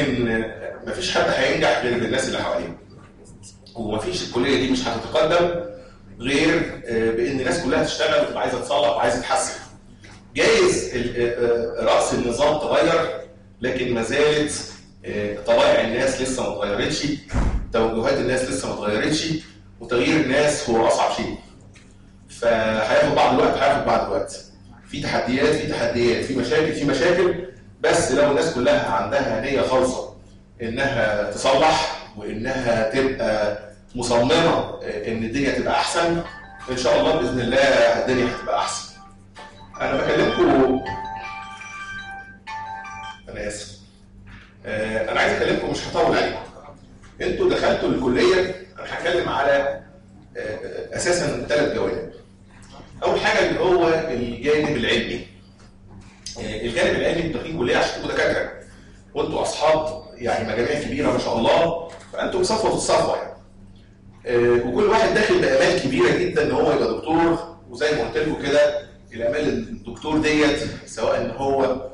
ان مفيش حد هينجح غير بالناس اللي حواليه، ومفيش الكليه دي مش هتتقدم غير بان الناس كلها تشتغل وتبقى عايزه تصلح وعايزه تحسن. جايز راس النظام تغير، لكن ما زالت طبائع الناس لسه ما اتغيرتش، توجهات الناس لسه ما اتغيرتش، وتغيير الناس هو اصعب شيء. فهياخد بعض الوقت، في تحديات، في مشاكل، بس لو الناس كلها عندها نيه خالصه انها تصلح وانها تبقى مصممه ان الدنيا تبقى احسن، ان شاء الله باذن الله الدنيا هتبقى احسن. انا بكلمكم، انا اسف، انا عايز اكلمكم، مش هطول عليكم. انتوا دخلتوا الكليه، انا هتكلم على اساسا 3 جوانب. اول حاجه اللي هو الجانب العلمي. الجانب العلمي انتوا داخلين كليه عشان تبقوا دكاتره، وانتوا اصحاب يعني مجاميع كبيره ما شاء الله، فانتوا صفوه الصفوه يعني. وكل واحد داخل بامال كبيره جدا ان هو يبقى دكتور، وزي ما قلت لكم كده الامال الدكتور ديت سواء ان هو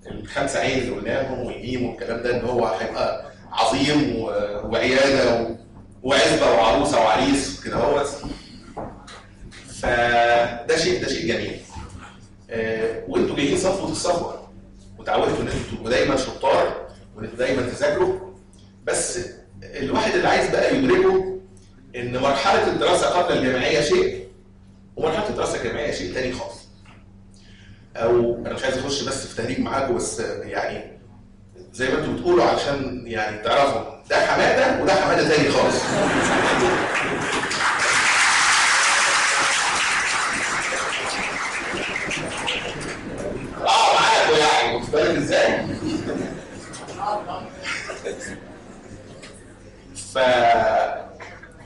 ال5 عين اللي قلناهم والميم والكلام ده، ان هو هيبقى عظيم وعياده وعزبه وعروسه وعريس وكده هوت. فده شيء جميل. وانتوا جايين صفوه الصفوه، وتعودتوا ان انتوا تبقوا دايما شطار وان انتوا دايما تذاكروا، بس الواحد اللي عايز بقى يدركه ان مرحله الدراسه قبل الجامعيه شيء، ومرحله الدراسه الجامعيه شيء تاني خالص. او انا مش عايز اخش بس في تهريج معاكم، بس يعني زي ما انتوا بتقولوا علشان يعني تعرفوا ده حماده وده حماده تاني خالص. معاكم يعني واخد بالك ازاي؟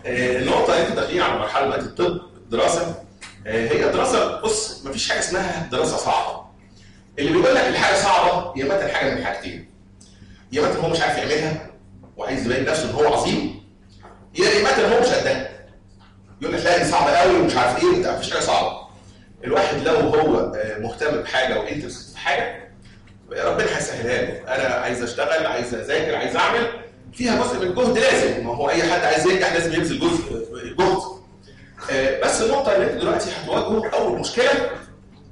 النقطه اللي انتوا داخلين على مرحله دلوقتي الطب دراسه، هي دراسه، بص مفيش حاجه اسمها دراسه صعبه. اللي بيقول لك الحاجه صعبه يا مثلا حاجه من حاجتين، يا مثلا هو مش عارف يعملها وعايز يبين نفسه ان هو عظيم، يا مثلا هو مش قدها يقول لك لا دي صعبه قوي ومش عارف ايه وبتاع. مفيش حاجه صعبه. الواحد لو هو مهتم بحاجه وانترست في حاجه ربنا هيسهلها له. انا عايز اشتغل، عايز اذاكر، عايز اعمل، فيها جزء من الجهد لازم، ما هو اي حد عايز ينجح لازم يبذل جهد. بس النقطه اللي انتوا دلوقتي هتواجهوا اول مشكله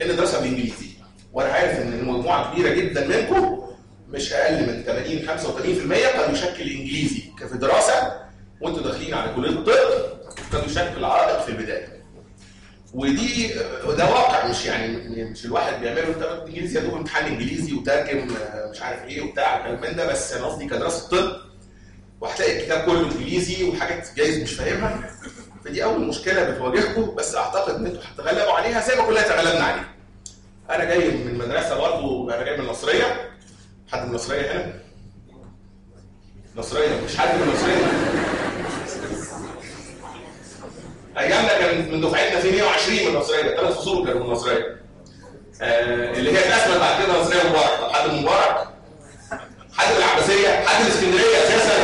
ان الدراسه بالانجليزي، وانا عارف ان مجموعه كبيره جدا منكم مش اقل من 80-85% قد يشكل الانجليزي كفي دراسه، وانتوا داخلين على كليه الطب قد يشكل عائق في البدايه. ده واقع، مش الواحد بيعمله. انت انجليزي هتقول امتحان انجليزي وترجم مش عارف ايه وبتاع كلام من ده، بس انا قصدي كدراسه طب، وهتلاقي الكتاب كله انجليزي وحاجات جايز مش فاهمها. فدي اول مشكله بتواجهكم، بس اعتقد ان انتوا هتتغلبوا عليها زي ما كلنا تغلبنا عليها. انا جاي من مدرسه برضه، انا جاي من النصريه. حد من النصريه هنا؟ نصريه؟ مش حد من النصريه؟ ايامنا كان من دفعتنا في 120 من النصريه، 3 فصول كانوا من النصريه. اللي هي اتقسمت بعد كده نصريه مبارك. طب حد من مبارك؟ حد من العباسيه؟ حد من اسكندريه اساسا؟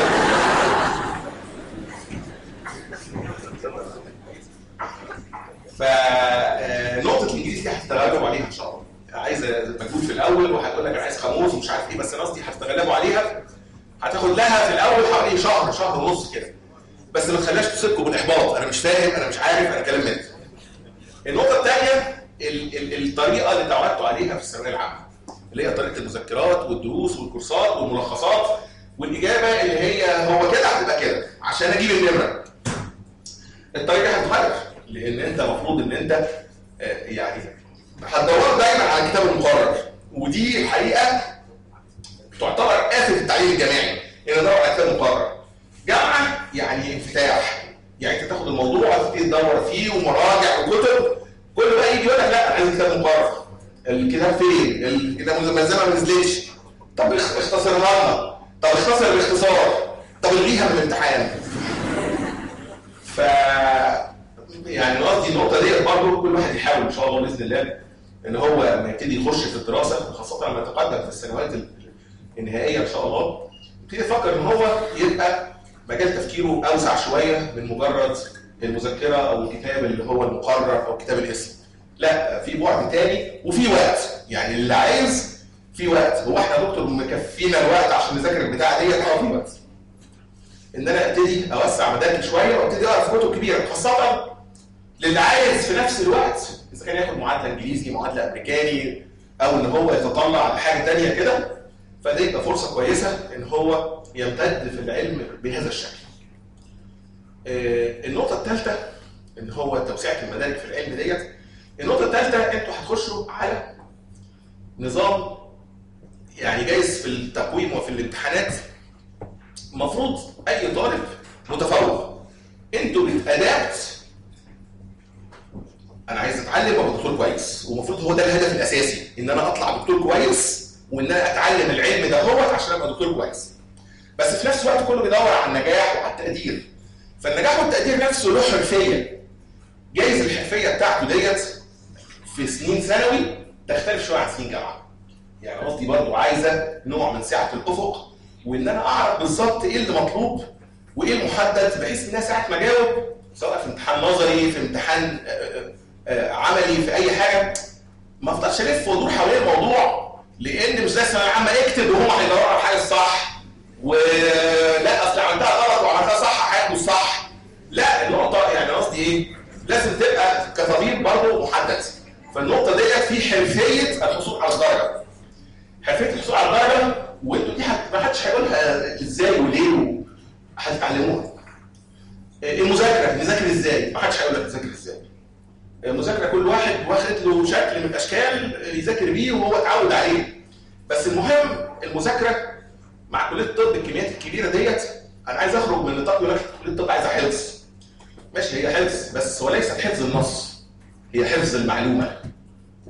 فنقطه الانجليزي دي هتتغلبوا عليها ان شاء الله. عايزه مجهود في الاول، وهتقول لك انا عايز قاموس ومش عارف ايه، بس انا قصدي هتتغلبوا عليها. هتاخد لها في الاول حوالي شهر ونص كده، بس ما تخليهاش تصيبكم بالاحباط. انا مش فاهم، انا مش عارف، انا كلام من ده. النقطه الثانيه الطريقه اللي تعودتوا عليها في الثانويه العامه، اللي هي طريقه المذكرات والدروس والكورسات والملخصات، والاجابه اللي هي هو كده هتبقى كده عشان اجيب النمره. الطريقه هتتغير، لان انت المفروض ان انت يعني هتدور دايما على الكتاب المقرر، ودي الحقيقه تعتبر آفة التعليم الجامعي، ان ادور على كتاب مقرر. جامعه يعني انفتاح، يعني انت تاخد الموضوع وتبتدي تدور فيه ومراجع وكتب، كل بقى يجي يقول لك لا عايز كتاب مقرر. الكتاب فين؟ الكتاب ملزمه ما نزلتش. طب اختصرها لنا، طب اختصر الاختصار، طب الغيها من الامتحان. ف يعني قصدي النقطه ديت برضه كل واحد يحاول ان شاء الله باذن الله ان هو لما يبتدي يخش في الدراسه، خاصه لما يتقدم في السنوات النهائيه ان شاء الله، يبتدي يفكر ان هو يبقى مجال تفكيره اوسع شويه من مجرد المذكره او الكتاب اللي هو المقرر او كتاب الاسم. لا، في بعد تاني وفي وقت. يعني اللي عايز في وقت. هو احنا يا دكتور مكفينا الوقت عشان نذاكر البتاعه ديت؟ في وقت ان انا ابتدي اوسع مداركي شويه وابتدي اقرا في كتب كبيره، خاصه للي عايز في نفس الوقت اذا كان ياخد معادله انجليزي، معادله امريكاني، او ان هو يتطلع لحاجه ثانيه كده، فده يبقى فرصه كويسه ان هو يمتد في العلم بهذا الشكل. النقطه الثالثه ان هو توسعه المدارك في العلم ديت. النقطه الثالثه انتوا هتخشوا على نظام يعني جايز في التقويم وفي الامتحانات. المفروض اي طالب متفوق انتوا بتادابت، انا عايز اتعلم وابقى دكتور كويس، ومفروض هو ده الهدف الاساسي، ان انا اطلع دكتور كويس وان انا اتعلم العلم ده هو عشان ابقى دكتور كويس. بس في نفس الوقت كله بيدور على النجاح وعلى التقدير. فالنجاح والتقدير نفسه له حرفيه. جايز الحرفيه بتاعته ديت في سنين ثانوي تختلف شويه عن سنين جامعه. يعني قصدي برضه عايزه نوع من سعه الافق، وان انا اعرف بالظبط ايه اللي مطلوب وايه المحدد، بحيث ان انا ساعه ما اجاوب سواء في امتحان نظري، في امتحان عملي، في اي حاجه، ما افضلش الف وادور حوالين الموضوع، لان مش زي الثانويه العامه اكتب وهم هيدوروا على الحاجه الصح، ولا اصل عملتها غلط وعملتها صح هياخدوا الصح. لا، النقطه يعني قصدي ايه؟ لازم تبقى كطبيب برضه محدد. فالنقطه ديت في حرفيه الحصول على الدرجه. حرفيه الحصول على الدرجه، وانتوا دي ما حدش هيقولها ازاي وليه، هتتعلموها. المذاكره، نذاكر ازاي؟ ما حدش هيقول لك تذاكر ازاي. المذاكره كل واحد واخد له شكل من الاشكال يذاكر بيه وهو اتعود عليه. بس المهم المذاكره مع كليه الطب الكميات الكبيره ديت، انا عايز اخرج من نطاق يقول لك كليه الطب عايزه حفظ. ماشي، هي حفظ، بس وليست حفظ النص، هي حفظ المعلومه.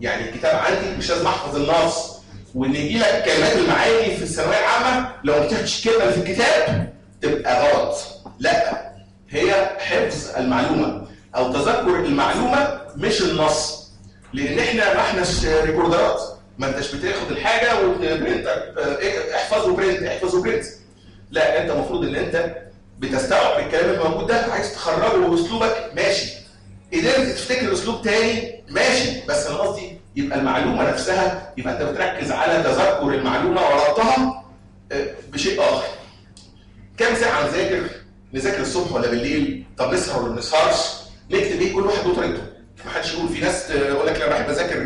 يعني الكتاب عندي مش لازم احفظ النص، وان يجي لك كلمات المعاني في الثانويه العامه لو ما كتبتش كلمه في الكتاب تبقى غلط. لا، هي حفظ المعلومه او تذكر المعلومه مش النص. لان احنا ما احناش ريكوردرات، ما انتش بتاخد الحاجه وبرنت احفظ وبرنت احفظ وبرنت. لا، انت المفروض ان انت بتستوعب الكلام الموجود ده، عايز تخرجه باسلوبك، ماشي. قدرت تفتكر اسلوب تاني، ماشي. بس انا قصدي يبقى المعلومه نفسها، يبقى انت بتركز على تذكر المعلومه وربطها بشيء اخر. كام ساعه نذاكر الصبح ولا بالليل؟ طب نسهر ولا ما نسهرش؟ نكتب ايه؟ كل واحد له طريقته. ما حدش يقول. في ناس يقول لك لا بحب اذاكر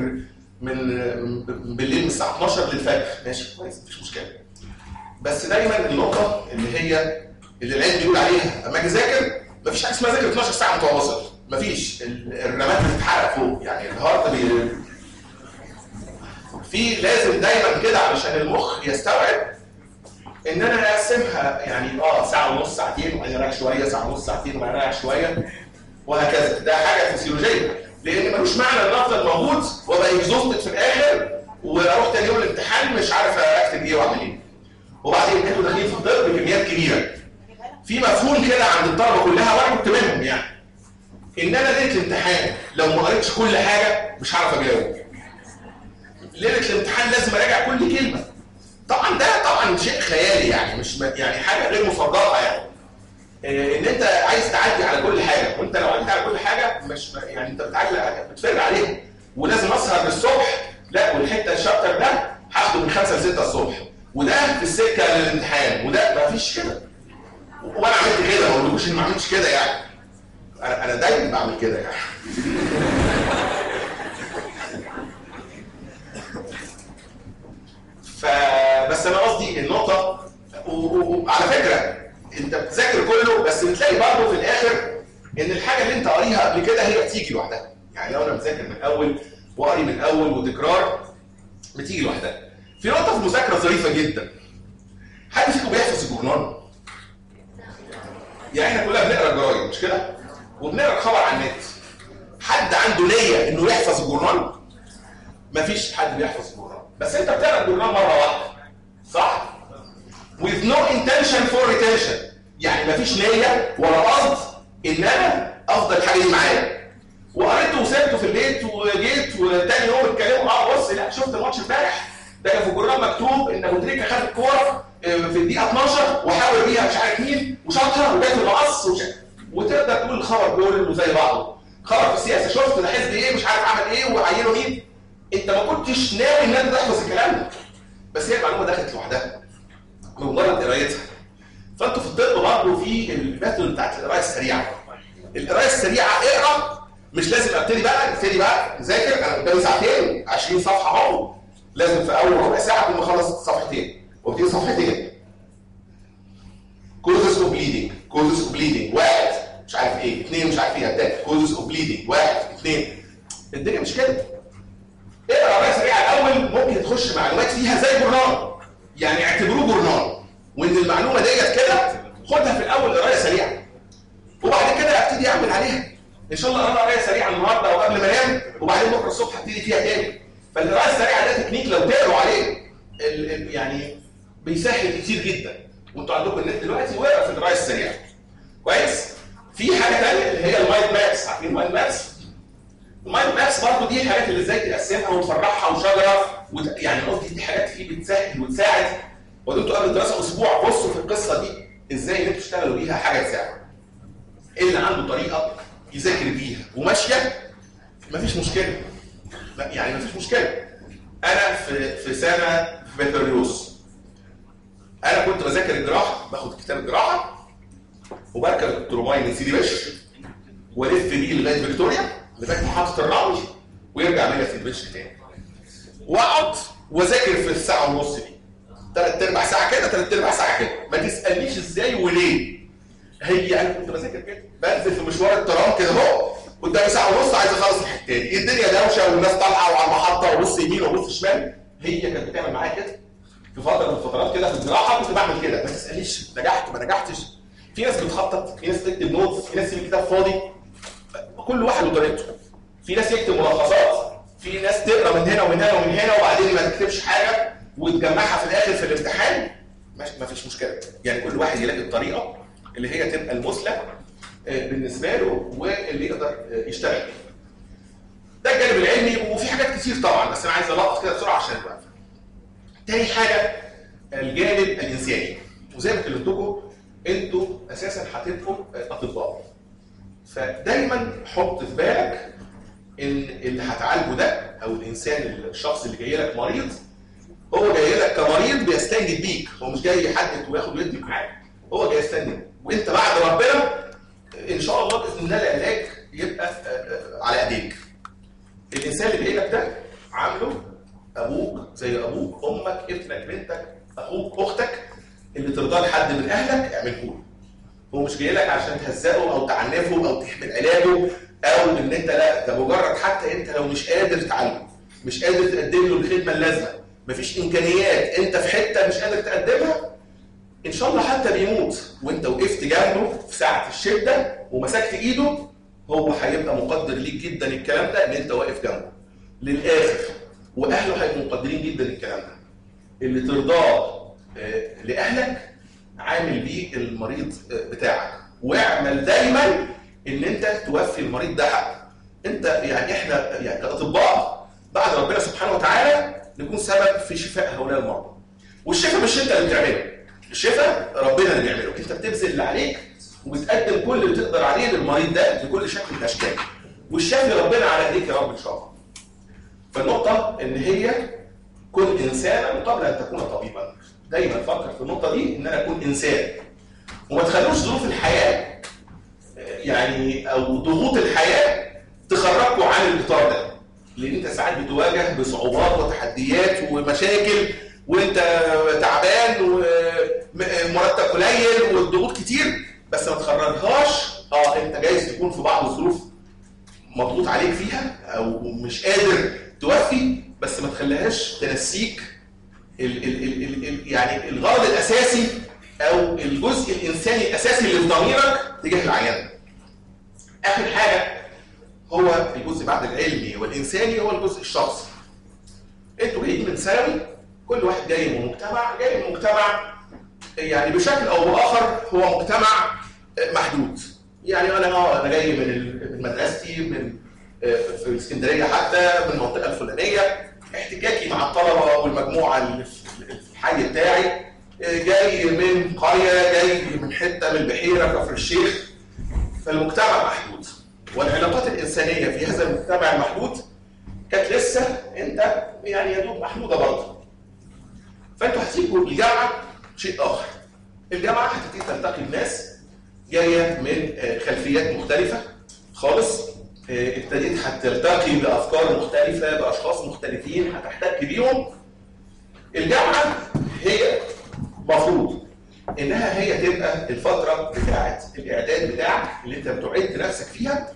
من بالليل من الساعه 12 للفجر، ماشي كويس مفيش مشكله. بس دايما النقطه اللي العلم بيقول عليها اما اجي اذاكر، مفيش حاجه اسمها ذاكر 12 ساعه متواصل، مفيش. الرمات بتتحرق فوق، يعني الهارت في لازم دايما كده علشان المخ يستوعب ان انا اقسمها، يعني ساعه ونص ساعتين وبعدين اريح شويه، ساعه ونص ساعتين وبعدين اريح شويه، وهكذا. ده حاجه فسيولوجيه، لان ملوش معنى ان افضل موجود وابقى اكزوستد في الاخر واروح تاني يوم الامتحان مش عارف اكتب ايه واعمل ايه. وبعدين انتوا داخلين في الطب بكميات كبيره. في مفهوم كده عند الطلبه كلها وانا كنت منهم، يعني ان انا ليله الامتحان لو ما قريتش كل حاجه مش هعرف اجاوب. ليله الامتحان لازم اراجع كل كلمه. طبعا ده طبعا شيء خيالي، يعني مش يعني حاجه غير مصدقه، يعني ان انت عايز تعدي على كل حاجه، وانت لو عديت على كل حاجه مش يعني انت بتفرج عليها. ولازم اسهر للصبح، لا والحته الشابتر ده هاخده من 5 ل 6 الصبح، وده في السكه للامتحان، وده ما فيش كده. وانا عملت كده، ما اقولكوش اني ما عملتش كده، يعني انا دايما بعمل كده يعني. فبس انا قصدي النقطه، وعلى فكره انت بتذاكر كله، بس بتلاقي برضه في الاخر ان الحاجه اللي انت قاريها قبل كده هي بتيجي لوحدها. يعني لو انا بذاكر من الاول وقاري من الاول وتكرار بتيجي لوحدها. في نقطه في المذاكره ظريفه جدا. حد فيكم بيحفظ الجورنال؟ يعني احنا كلنا بنقرا الجرايد مش كده؟ وبنقرا الخبر على النت. حد عنده نيه انه يحفظ الجورنال؟ مفيش حد بيحفظ الجورنال، بس انت بتقرا الجورنال مره واحده، صح؟ with no intention for retention، يعني مفيش نيه ولا قصد ان انا افضل الحاجه دي معايا. وقريته وسبته في البيت وجيت وتاني يوم اتكلموا بص لا شفت الماتش امبارح ده كان في الجورنال مكتوب ان ابو تريكه خد الكوره في الدقيقه 12 وحاول بيها مش عارف مين وشاطها وجات المقص وتقدر تقول الخبر كله زي بعضه. خبر في السياسه شفت ده حزب ايه مش عارف عمل ايه وعينه مين. انت ما كنتش ناوي ان انت تحفظ الكلام ده. بس هي المعلومه دخلت لوحدها بمجرد قرايتها. فانتوا في الطب برضه في الميثود بتاعت القرايه السريعه. القرايه السريعه اقرا، مش لازم ابتدي بقى نذاكر انا قدامي ساعتين 20 صفحه اهو، لازم في اول ربع ساعه اكون مخلص صفحتين وابتدي صفحتين. كوزز اوف بليدنج واحد مش عارف ايه، اثنين مش عارف ايه هبدا كوزز اوف بليدنج واحد اثنين. الدنيا مش كده. اقرا قرايه سريعه الاول، ممكن تخش معلومات فيها زي جورنال، يعني اعتبروه جورنال، وان المعلومه ديت كده خدها في الاول قرايه سريعه، وبعد كده ابتدي اعمل عليها. ان شاء الله اقرا قرايه سريعه النهارده او قبل ما انام، وبعدين بكره الصبح ابتدي فيها تاني. فالقرايه السريعه ده تكنيك لو تقروا عليه يعني بيسهل كتير جدا. وانتوا عندكم النت دلوقتي واقرا في القرايه السريعه. كويس؟ في حاجه ثانيه اللي هي المايند مابس. عارفين المايند مابس؟ المايند مابس برضه دي الحاجات اللي ازاي تقسمها وتفرحها وشجره يعني قصدي دي حاجات فيه بتسهل وتساعد. وانتوا قبل الدراسه اسبوع بصوا في القصه دي ازاي انتوا تشتغلوا بيها حاجه تساعد. اللي عنده طريقه يذاكر بيها وماشيه مفيش مشكله. يعني مفيش مشكله. انا في سنه في بكالوريوس انا كنت بذاكر الجراحه، باخد كتاب الجراحه وبركب الترماي من سيدي بشر والف بيه لغايه فيكتوريا لغايه محطه الرمل ويرجع بيا سيدي بشر تاني، واقعد واذاكر في الساعه ونص دي 3/4 ساعه كده 3/4 ساعه كده. ما تسالنيش ازاي وليه، هي انا كنت بذاكر كده. بنزل في مشوار الترام كده اهو قدامي ساعه ونص عايز اخلص الحته دي، الدنيا دوشه والناس طالعه وعلى المحطه وبص يمين وبص شمال. هي كانت بتعمل معايا كده في فتره من الفترات كده في الجراحه، كنت بعمل كده. ما تسالنيش نجحت ما نجحتش. في ناس بتخطط، في ناس تكتب نوتس، في ناس تكتب كتاب فاضي، كل واحد وطريقته. في ناس يكتب ملخصات، في ناس تقرا من هنا ومن هنا ومن هنا وبعدين ما تكتبش حاجه وتجمعها في الاخر في الامتحان. ما فيش مشكله. يعني كل واحد يلاقي الطريقه اللي هي تبقى المثلى بالنسبه له واللي يقدر يشتغل بيها. ده الجانب العلمي، وفي حاجات كتير طبعا بس انا عايز القط كده بسرعه عشان الوقت. تاني حاجه الجانب الانساني، وزي ما كلمتكم انتوا اساسا هتبقوا اطباء، فدايما حط في بالك ان اللي هتعالجه ده او الانسان الشخص اللي جاي لك مريض هو جاي لك كمريض بيستنجد بيك، هو مش جاي يحدد وياخد ويدي معاك، هو جاي يستنجد. وانت بعد ربنا ان شاء الله باذن الله العلاج يبقى على ايديك. الانسان اللي جاي لك ده عامله ابوك زي ابوك، امك، ابنك، بنتك، اخوك، اختك، اللي ترضاه لحد من اهلك اعمله له. هو مش جاي لك عشان تهزقه او تعنفه او تحمل علاجه او ان انت لا، ده مجرد حتى انت لو مش قادر تعالجه، مش قادر تقدم له الخدمه اللازمه، مفيش امكانيات، انت في حته مش قادر تقدمها، ان شاء الله حتى بيموت وانت وقفت جنبه في ساعه الشده ومسكت ايده، هو هيبقى مقدر ليك جدا الكلام ده ان انت واقف جنبه للاخر، واهله هيبقوا مقدرين جدا الكلام ده. اللي ترضاه لاهلك عامل بيه المريض بتاعك، واعمل دايما ان انت توفي المريض ده حقه. انت يعني احنا يعني كاطباء بعد ربنا سبحانه وتعالى نكون سبب في شفاء هؤلاء المرضى. والشفاء مش انت اللي بتعمله، الشفاء ربنا اللي بيعمله. انت بتبذل اللي عليك وبتقدم كل اللي تقدر عليه للمريض ده بكل شكل من الاشكال، والشفاء ربنا على ايديك يا رب ان شاء الله. فالنقطه ان هي كن انسانا قبل ان تكون طبيبا. دايما فكر في النقطه دي ان انا اكون انسان، وما تخلوش ظروف الحياه يعني او ضغوط الحياه تخرجكوا عن الاطار ده، لان انت ساعات بتواجه بصعوبات وتحديات ومشاكل وانت تعبان ومرتب قليل والضغوط كتير، بس ما تخرجهاش. انت جايز تكون في بعض الظروف مضغوط عليك فيها او مش قادر توفي، بس ما تخليهاش تنسيك يعني الغرض الاساسي او الجزء الانساني الاساسي اللي في ضميرك تجاه العيان. اخر حاجه هو الجزء بعد العلمي والانساني هو الجزء الشخصي. انتوا جايين من ثانوي، كل واحد جاي من مجتمع يعني بشكل او باخر هو مجتمع محدود. يعني انا جاي من مدرستي في الاسكندريه، حتى من المنطقه الفلانيه، احتكاكي مع الطلبه والمجموعه اللي في الحي بتاعي، جاي من قريه، جاي من حته من البحيره كفر الشيخ. فالمجتمع محدود، والعلاقات الانسانيه في هذا المجتمع المحدود كانت لسه انت يعني يا دوب محدوده برضه. فانتوا هتيجوا الجامعه شيء اخر. الجامعه هتبتدي تلتقي بناس جايه من خلفيات مختلفه خالص، ابتديت هتلتقي بافكار مختلفه، باشخاص مختلفين هتحتك بيهم. الجامعه هي مفروض انها هي تبقى الفتره بتاعه الاعداد بتاعك اللي انت بتعد نفسك فيها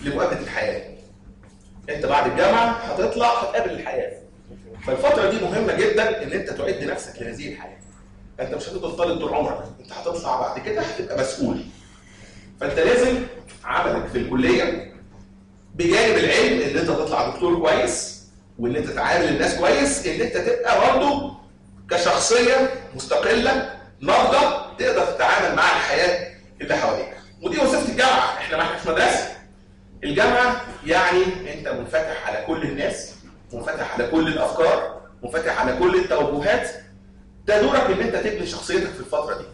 لمقابله الحياه. انت بعد الجامعه هتطلع هتقابل الحياه. فالفتره دي مهمه جدا ان انت تعد نفسك لهذه الحياه. انت مش هتفضل طالب طول عمرك، انت هتطلع بعد كده هتبقى مسؤول. فانت لازم عملك في الكليه بجانب العلم ان انت تطلع دكتور كويس وان انت تعامل الناس كويس، ان انت تبقى برضه كشخصيه مستقله ناضجه تقدر تتعامل مع الحياه اللي حواليك. ودي وظيفه الجامعه. احنا ما احناش مدرسه. الجامعه يعني انت منفتح على كل الناس، منفتح على كل الافكار، منفتح على كل التوجهات. ده دورك ان انت تبني شخصيتك في الفتره دي.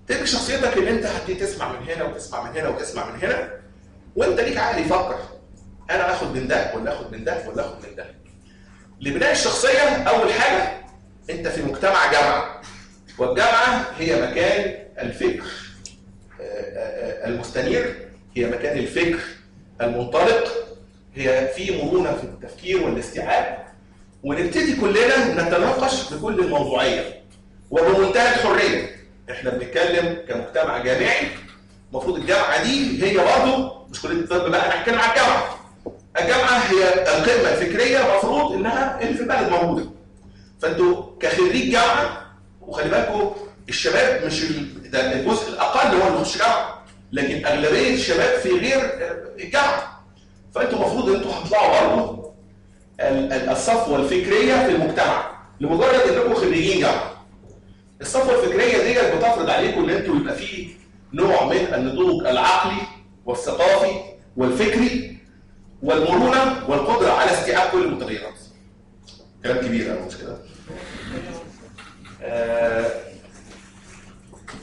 تبني شخصيتك ان انت هتبتدي تسمع من هنا وتسمع من هنا وتسمع من هنا، وانت ليك عقل يفكر انا اخد من ده ولا اخد من ده ولا اخد من ده. لبناء الشخصيه اول حاجه انت في مجتمع جامعه، والجامعه هي مكان الفكر المستنير، هي مكان الفكر المنطلق، هي في مرونه في التفكير والاستيعاب، ونبتدي كلنا نتناقش بكل الموضوعيه وبمنتهى الحريه. احنا بنتكلم كمجتمع جامعي، المفروض الجامعه دي هي برضه مش كليه الطب بقى، انا هتكلم عن الجامعه. الجامعه هي القمه الفكريه، المفروض انها اللي في البلد موجوده. فانتوا كخريج جامعه، وخلي بالكم الشباب مش ده الجزء الاقل هو اللي يخش جامعه، لكن اغلبيه الشباب في غير الجامعه. فانتوا المفروض انتوا هتطلعوا برضه الصفوه الفكريه في المجتمع لمجرد انكم خريجين جامعه. الصفوه الفكريه ديت بتفرض عليكم ان انتوا يبقى فيه نوع من النضوج العقلي والثقافي والفكري والمرونه والقدره على استيعاب كل المتغيرات. كلام كبير قوي مش كده؟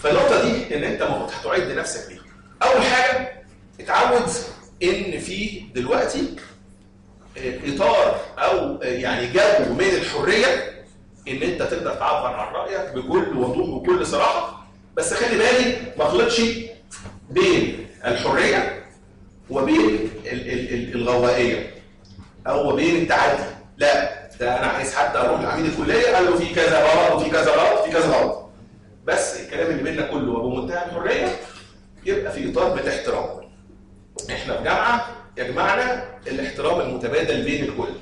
فالنقطه دي ان انت المفروض هتعد نفسك ليها. اول حاجه اتعود ان في دلوقتي اطار او يعني جو من الحريه ان انت تقدر تعبر عن رايك بكل وضوح وكل صراحه، بس خلي بالي ما اخلطش بين الحريه وبين الغوائيه او بين التعدي. لا، ده انا عايز حتى اروح لعميد الكليه قال له في كذا غلط وفي كذا غلط في كذا غلط، بس الكلام اللي بيننا كله وبمنتهى الحريه يبقى في اطار من الاحترام. احنا في جامعه يجمعنا الاحترام المتبادل بين الكل.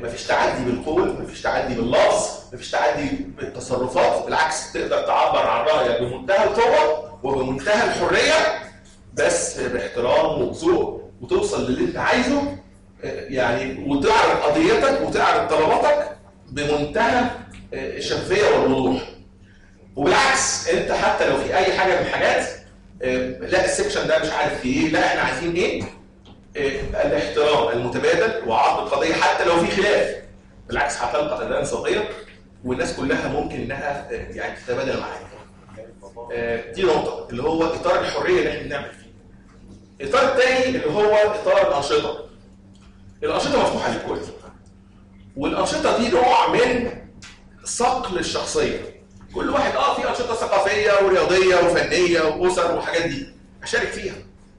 مفيش تعدي بالقول، مفيش تعدي باللفظ، مفيش تعدي بالتصرفات، بالعكس تقدر تعبر عن رايك بمنتهى القوه وبمنتهى الحريه، بس باحترام وبذوق، وتوصل للي انت عايزه يعني، وتعرض قضيتك وتعرض طلباتك بمنتهى الشفافيه والوضوح. وبالعكس انت حتى لو في اي حاجه من الحاجات لا السكشن ده مش عارف في ايه، لا احنا عايزين ايه، الاحترام المتبادل وعرض القضيه حتى لو في خلاف. بالعكس هتلقى تبادل صغير والناس كلها ممكن انها يعني تتبادل معاك. دي نقطه اللي هو اطار الحريه اللي احنا بنعمل فيه. الاطار الثاني اللي هو اطار الانشطه. الانشطه مفتوحه للكل، والانشطه دي نوع من صقل الشخصيه. كل واحد في انشطه ثقافيه ورياضيه وفنيه واسر وحاجات دي اشارك فيها.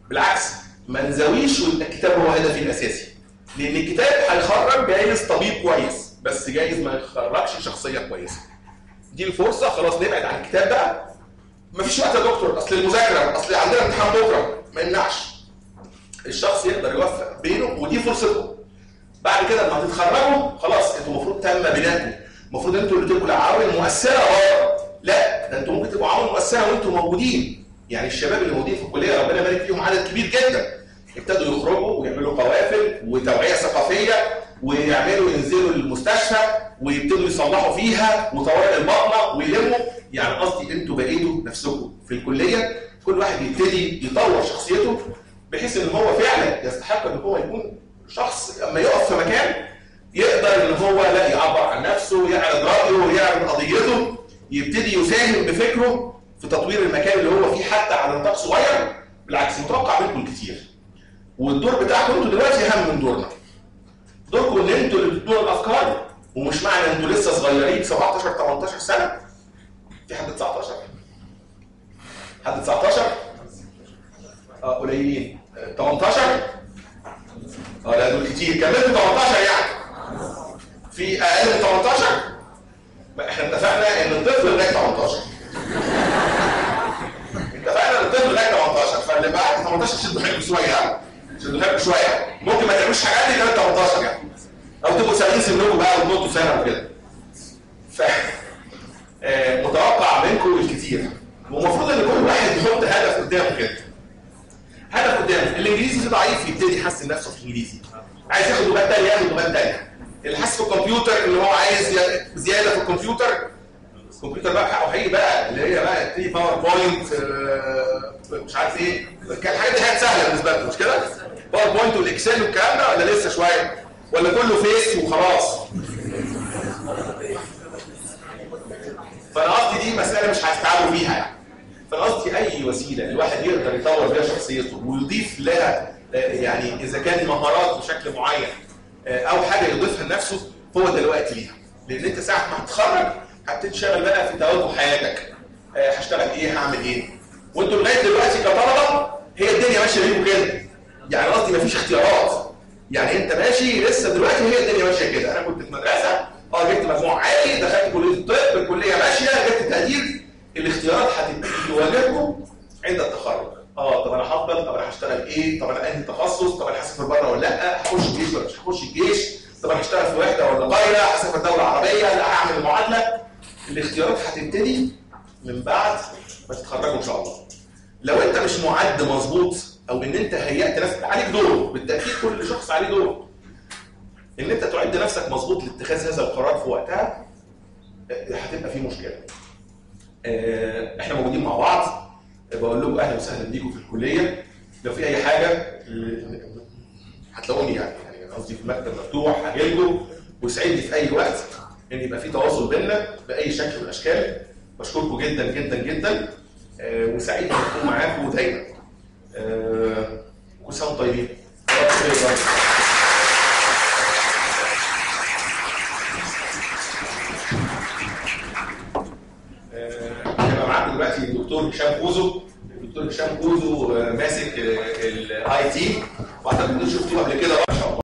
بالعكس ما نزويش الكتاب هو هدفي الاساسي، لان الكتاب هيخرج جايز طبيب كويس بس جايز ما يخرجش شخصيه كويسه. دي الفرصه، خلاص نبعد عن الكتاب بقى. مفيش وقت يا دكتور، اصل المذاكره، اصل عندنا امتحان بكره، ما يمنعش. الشخص يقدر يوفق بينه ودي فرصته. بعد كده لما تتخرجوا خلاص انتوا المفروض تم بناءكم، المفروض انتوا اللي تبقوا العوامل المؤثره لا، ده انتوا ممكن تبقوا عوامل مؤثره وانتوا موجودين. يعني الشباب اللي موجودين في الكليه ربنا يبارك فيهم عدد كبير جدا ابتدوا يخرجوا ويعملوا قوافل وتوعيه ثقافيه ويعملوا ينزلوا المستشفى ويبتدوا يصلحوا فيها وطوارئ البطنه ويلموا. يعني قصدي انتوا بقيتوا نفسكم في الكليه، كل واحد يبتدي يطور شخصيته بحيث ان هو فعلا يستحق ان هو يكون شخص اما يقف في مكان يقدر ان هو لا يعبر عن نفسه، يعرض رايه، يعرض قضيته، يبتدي يساهم بفكره في تطوير المكان اللي هو فيه حتى على نطاق صغير. بالعكس متوقع منكم الكثير، والدور بتاعكم انتوا دلوقتي اهم من دورنا. دوركم ان انتوا اللي بتدوا الافكار ومش معنى انتوا لسه صغيرين 17 18 سنه. في حد 19؟ حد 19؟ قليلين. 18؟ لا دول كتير. كملتوا 18 يعني. في اقل من 18؟ احنا اتفقنا ان الطفل لغايه 18. اتفقنا ان الطفل لغايه 18، فاللي بعد 18 شدوا حيلكم شويه. شدوا حيلكم شويه. ممكن ما تعملوش حاجات دي لغايه 18 يعني. او تبقوا سابقين سنكم بقى وتنطوا سنه وكده. ف متوقع منكم الكتير. والمفروض ان كل واحد يحط هدف قدامه كده. هدف قدامه. الانجليزي فيه ضعيف يبتدي يحسن نفسه في الانجليزي. عايز ياخد لغات ثانيه ياخد لغات ثانيه. اللي حاسس في الكمبيوتر اللي هو عايز زياده في الكمبيوتر. الكمبيوتر بقى حقه حقيقي بقى اللي هي بقى تبتدي باوربوينت مش عارف ايه. كان الحاجات دي حاجات سهله بالنسبه لكم مش كده؟ باوربوينت والاكسل والكلام ده ولا لسه شويه؟ ولا كله فيس وخلاص؟ فانا قصدي دي مساله مش هتتعبوا فيها يعني. فانا قصدي اي وسيله الواحد يقدر يطور بيها شخصيته ويضيف لها يعني اذا كان مهارات بشكل معين او حاجه يضيفها لنفسه هو ده الوقت ليها. لان انت ساعه ما هتتخرج هتبتدي تشتغل بقى في توجه حياتك. هشتغل ايه؟ هعمل ايه؟ وانتوا لغايه دلوقتي كطلبه هي الدنيا ماشيه بيكم كده. يعني قصدي مفيش اختيارات. يعني انت ماشي لسه دلوقتي وهي الدنيا ماشيه كده. انا كنت في مدرسه جبت مجموع عالي دخلت كليه الطب الكليه ماشيه جبت تقدير. الاختيارات هتبتدي تواجهكم عند التخرج. طب انا هفضل، طب انا هشتغل ايه؟ طب انا انهي تخصص؟ طب انا هسافر بره ولا لا؟ هخش الجيش ولا مش هخش الجيش؟ طب انا هشتغل في وحده ولا قريه؟ هسافر دوله عربيه؟ لا هعمل المعادله. الاختيارات هتبتدي من بعد ما تتخرجوا ان شاء الله. لو انت مش معد مظبوط او ان انت هيأت نفسك، عليك دور بالتاكيد. كل شخص عليه دور ان انت تعد نفسك مظبوط لاتخاذ هذا القرار في وقتها. هتبقى في مشكله. احنا موجودين مع بعض. بقول لكم اهلا وسهلا بيكم في الكليه. لو في اي حاجه هتلاقوني يعني قصدي في المكتب مفتوح هاجيلكم ويسعدني في اي وقت ان يبقى في تواصل بيننا باي شكل من الاشكال. بشكركم جدا جدا جدا وسعيد ان اكون معاكم دايما. كل سنه وانتم طيبين. هيبقى معانا دلوقتي الدكتور هشام كوزو. الدكتور هشام كوزو ماسك الاي تي واعتقد انتوا شفتوه قبل كده